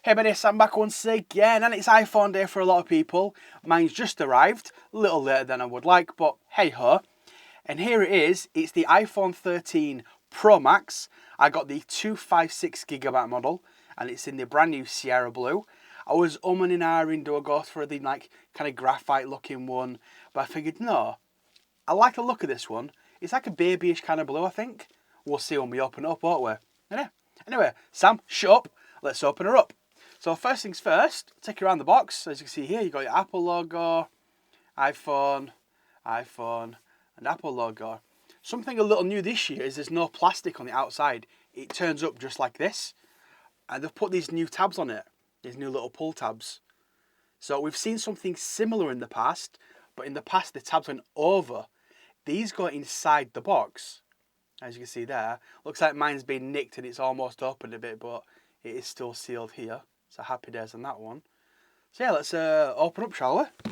Hey buddy, Sam back once again, and it's iPhone day for a lot of people. Mine's just arrived, a little later than I would like, but hey ho. And here it is, it's the iPhone 13 Pro Max. I got the 256GB model, and it's in the brand new Sierra Blue. I was umming and ahhing, do I go for the kind of graphite looking one, but I figured no, I like the look of this one. It's like a babyish kind of blue, I think. We'll see when we open it up, won't we? Anyway, Sam, shut up. Let's open her up. So first things first, take you around the box. As you can see here, you've got your Apple logo, iPhone, and Apple logo. Something a little new this year is there's no plastic on the outside. It turns up just like this. And they've put these new tabs on it, these new little pull tabs. So we've seen something similar in the past, but in the past the tabs went over. These go inside the box. As you can see there, looks like mine's been nicked and it's almost opened a bit, but it is still sealed here. So happy days on that one. So yeah, let's open up, shall we?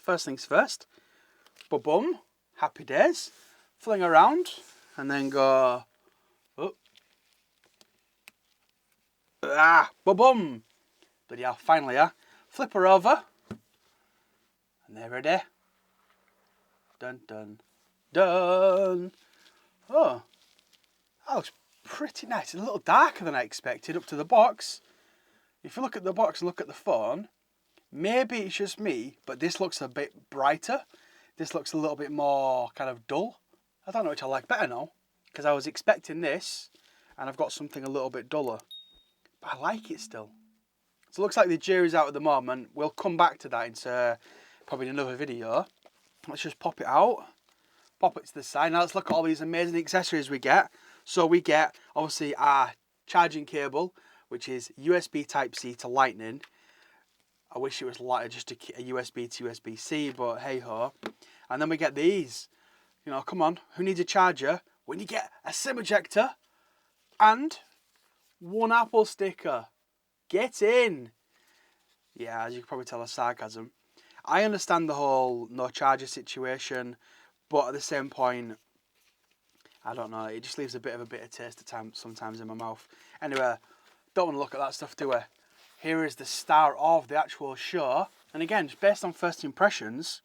First things first. Ba-bum. Happy days. Fling around. And then go... Oh. Ah! Ba-bum. But yeah, finally, yeah. Flip her over. And they're ready. Dun, dun, dun. Oh. That looks pretty nice. It's a little darker than I expected up to the box. If you look at the box and look at the phone, maybe it's just me, but this looks a bit brighter. This looks a little bit more kind of dull. I don't know which I like better now, because I was expecting this, and I've got something a little bit duller. But I like it still. So it looks like the jury's out at the moment. We'll come back to that into probably another video. Let's just pop it out. Pop it to the side. Now let's look at all these amazing accessories we get. So we get, obviously, our charging cable, which is USB Type-C to Lightning. I wish it was just a USB to USB-C, but hey-ho. And then we get these. You know, come on, who needs a charger when you get a SIM ejector and one Apple sticker? Get in. Yeah, as you can probably tell, that's sarcasm. I understand the whole no charger situation, but at the same point, I don't know, it just leaves a bit of a bitter taste at times, sometimes in my mouth. Anyway, don't want to look at that stuff, do we? Here is the star of the actual show. And again, just based on first impressions,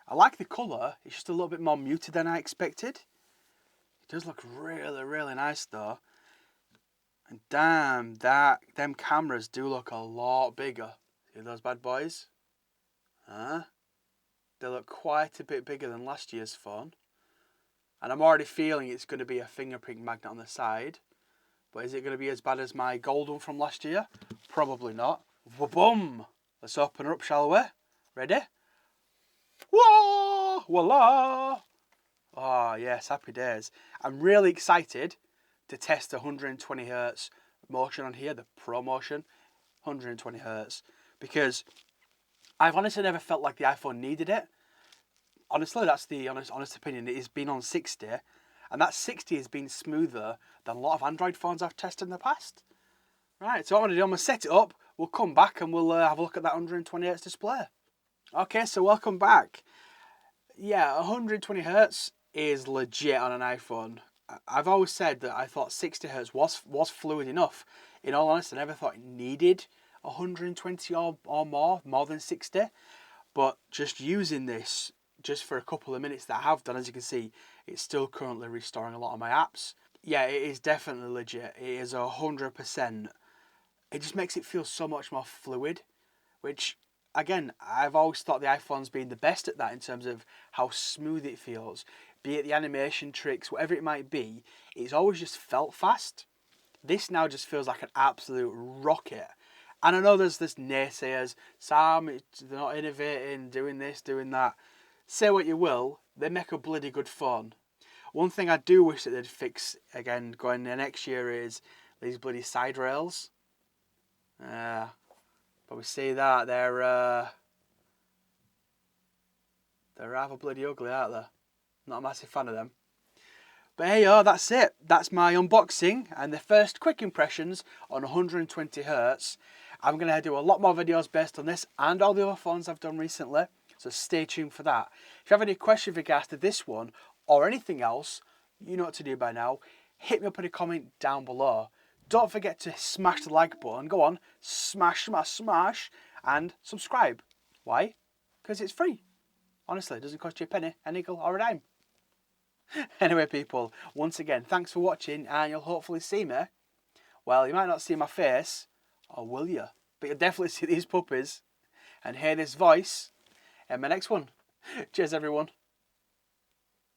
I like the colour. It's just a little bit more muted than I expected. It does look really, really nice though. And damn, them cameras do look a lot bigger. See those bad boys? Huh? They look quite a bit bigger than last year's phone. And I'm already feeling it's going to be a fingerprint magnet on the side. But is it going to be as bad as my gold one from last year? Probably not. Boom! Let's open her up, shall we? Ready? Whoa! Voila! Oh, yes, happy days. I'm really excited to test the 120 Hertz motion on here, the Pro Motion, 120 Hertz, because I've honestly never felt like the iPhone needed it. Honestly, that's the honest opinion. It has been on 60, and that 60 has been smoother than a lot of Android phones I've tested in the past. Right, so what I'm going to do, I'm going to set it up, we'll come back and we'll have a look at that 120Hz display. Okay, so welcome back. Yeah, 120Hz is legit on an iPhone. I've always said that I thought 60Hz was fluid enough. In all honesty, I never thought it needed 120 or more than 60. But just using this, just for a couple of minutes that I have done, as you can see, it's still currently restoring a lot of my apps. Yeah, it is definitely legit. It is 100%. It just makes it feel so much more fluid, which, again, I've always thought the iPhone's been the best at that in terms of how smooth it feels. Be it the animation tricks, whatever it might be, it's always just felt fast. This now just feels like an absolute rocket. And I know there's this naysayers, Sam, they're not innovating, doing this, doing that. Say what you will, they make a bloody good phone. One thing I do wish that they'd fix, again, going into next year is these bloody side rails. But we see that, they're rather bloody ugly, aren't they? Not a massive fan of them. But hey, that's it. That's my unboxing and the first quick impressions on 120 Hertz. I'm going to do a lot more videos based on this and all the other phones I've done recently. So stay tuned for that. If you have any questions with regards to this one or anything else, you know what to do by now. Hit me up in a comment down below. Don't forget to smash the like button. Go on, smash, smash, smash, and subscribe. Why? Because it's free. Honestly, it doesn't cost you a penny, a nickel, or a dime. Anyway, people, once again, thanks for watching, and you'll hopefully see me. Well, you might not see my face, or will you? But you'll definitely see these puppies and hear this voice in my next one. Cheers, everyone.